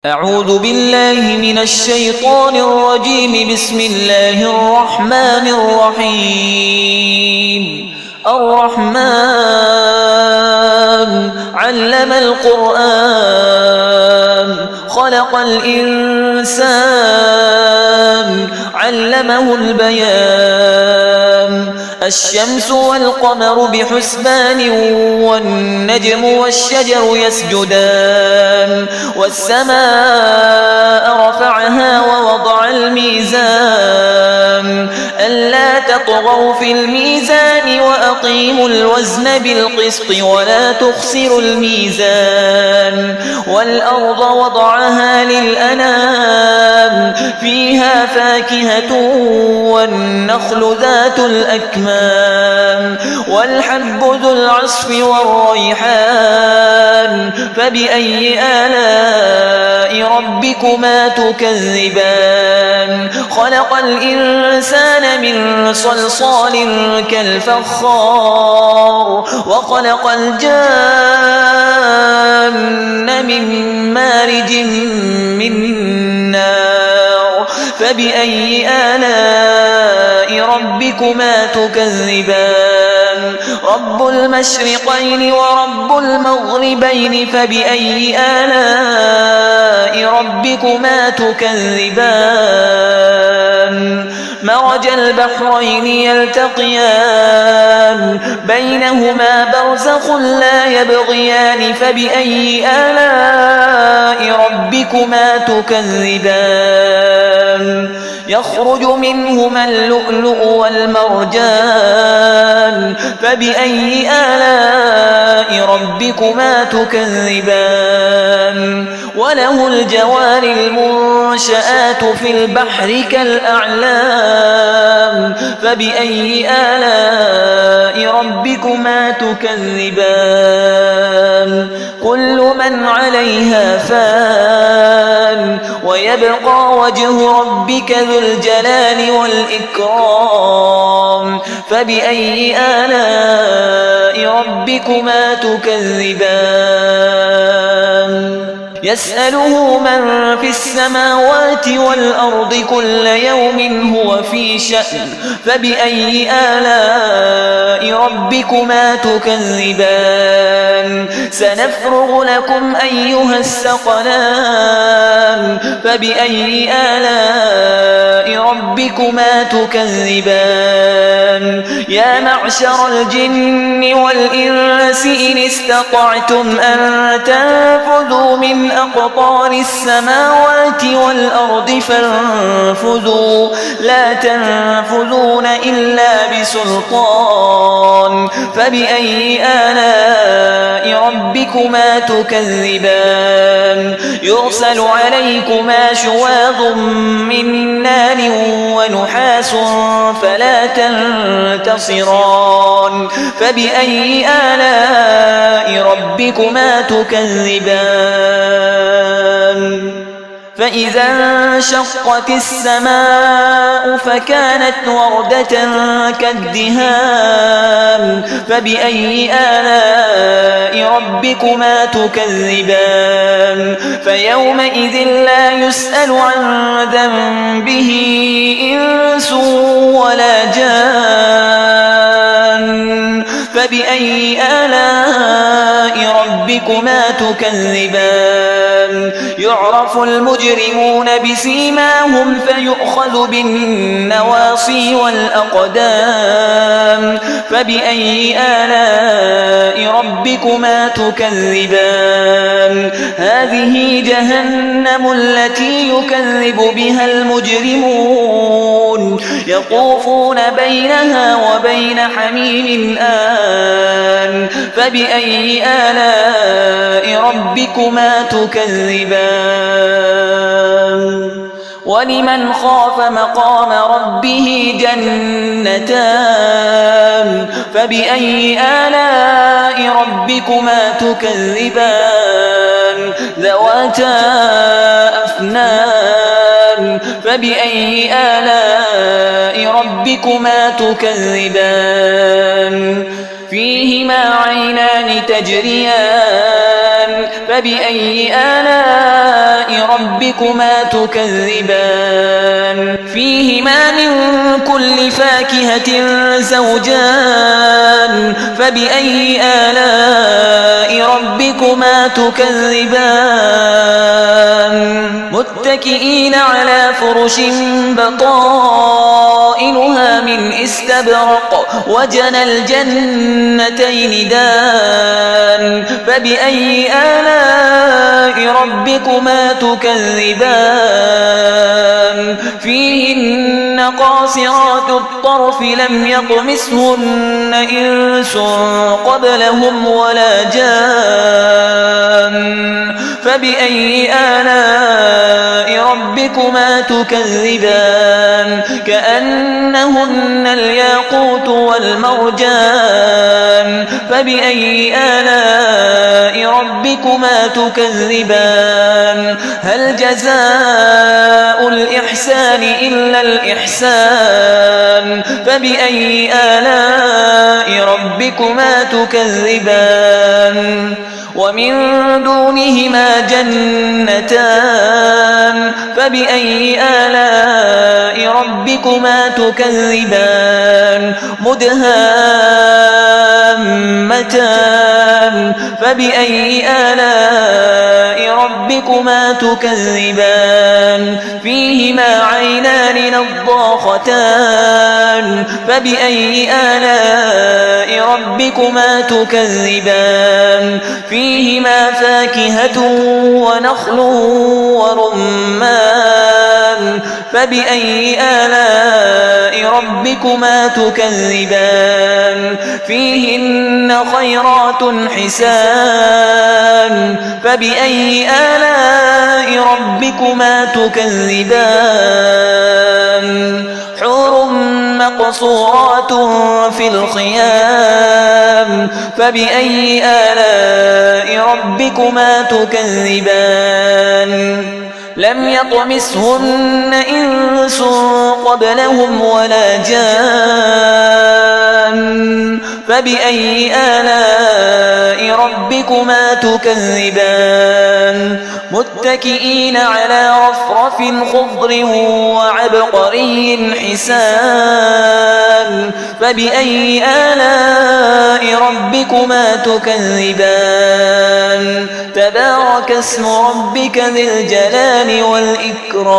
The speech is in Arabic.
أعوذ بالله من الشيطان الرجيم. بسم الله الرحمن الرحيم. الرحمن علم القرآن خلق الإنسان علمه البيان. الشمس والقمر بحسبان والنجم والشجر يسجدان. والسماء رفعها ووضع الميزان ألا تطغوا في الميزان وأقيموا الوزن بالقسط ولا تخسروا الميزان. والأرض وضعها للأنام فيها فاكهة والنخل ذات الأكمام والحب ذو العصف والريحان. فبأي آلاء ربكما تكذبان؟ خلق الإنسان من صلصال كالفخار وخلق الجان من مارج من نار. فبأي آلاء ربكما تكذبان؟ رب المشرقين ورب المغربين. فبأي آلاء ربكما تكذبان؟ مرج البحرين يلتقيان بينهما برزخ لا يبغيان. فبأي آلاء ربكما تكذبان؟ يخرج منهما اللؤلؤ والمرجان. فبأي آلاء ربكما تكذبان؟ وله الجوار المنشآت في البحر كالأعلام. فبأي آلاء ربكما تكذبان؟ كل من عليها فان ويبقى وجه ربك ذو الجلال والإكرام. فبأي آلاء ربكما تكذبان؟ يسأله من في السماوات والأرض كل يوم هو في شأن. فبأي آلاء ربكما تكذبان؟ سنفرغ لكم أيها الثقلان. فبأي آلاء ربكما تكذبان؟ يا معشر الجن والإنس إن استطعتم أن تنفذوا من أقطار السماوات والأرض فانفذوا لا تنفذون إلا بسلطان. فبأي آلاء ربكما تكذبان؟ يرسل عليكما شواظ من نار ونحاس فلا تنتصران. فبأي آلاء ربكما تكذبان؟ فإذا انشقت السماء فكانت وردة كالدهان. فبأي آلاء ربكما تكذبان؟ فيومئذ لا يسأل عن ذنبه إنس ولا جان. فبأي آلاء ربكما تكذبان؟ يعرف المجرمون بسيماهم فيؤخذ بالنواصي والأقدام. فبأي آلاء ربكما تكذبان؟ هذه جهنم التي يكذب بها المجرمون يطوفون بينها وبين حميم آن. فبأي آلاء ربكما تكذبان؟ ولمن خاف مقام ربه جنتان. فبأي آلاء ربكما تكذبان؟ ذواتا أفنان. فبأي آلاء ربكما تكذبان؟ فيهما عينان تجريان. فبأي آلاء ربكما تكذبان فيهما من كل فاكهة زوجان فبأي آلاء ربكما تكذبان متكئين على فرش بطائنها من استبرق وجنى الجنتين دان فبأي آلاء ربكما تكذبان فيهن قاصرات الطرف لم يطمثهن إنس قبلهم ولا جان فبأي آلاء ربكما تكذبان كأنهن الياقوت والمرجان فبأي آلاء ربكما تكذبان هل جزاء الإحسان إلا الإحسان فبأي آلاء ربكما تكذبان ومن دونهما جنتان فبأي آلاء ربكما تكذبان مدهامتان فبأي آلاء ربكما تكذبان فيهما عينان نضاختان فبأي آلاء ربكما تكذبان فيهما فاكهة ونخل ورمان فبأي آلاء ربكما تكذبان فيهن خيرات حسان فبأي آلاء ربكما تكذبان حور مقصورات في الخيام فبأي آلاء ربكما تكذبان لم يطمثهن إنس قبلهم ولا جان فبأي آلاء ربكما تكذبان متكئين على رفرف خضر وعبقري حسان فبأي آلاء ربكما تكذبان تبارك اسم ربك ذي الجلال والإكرام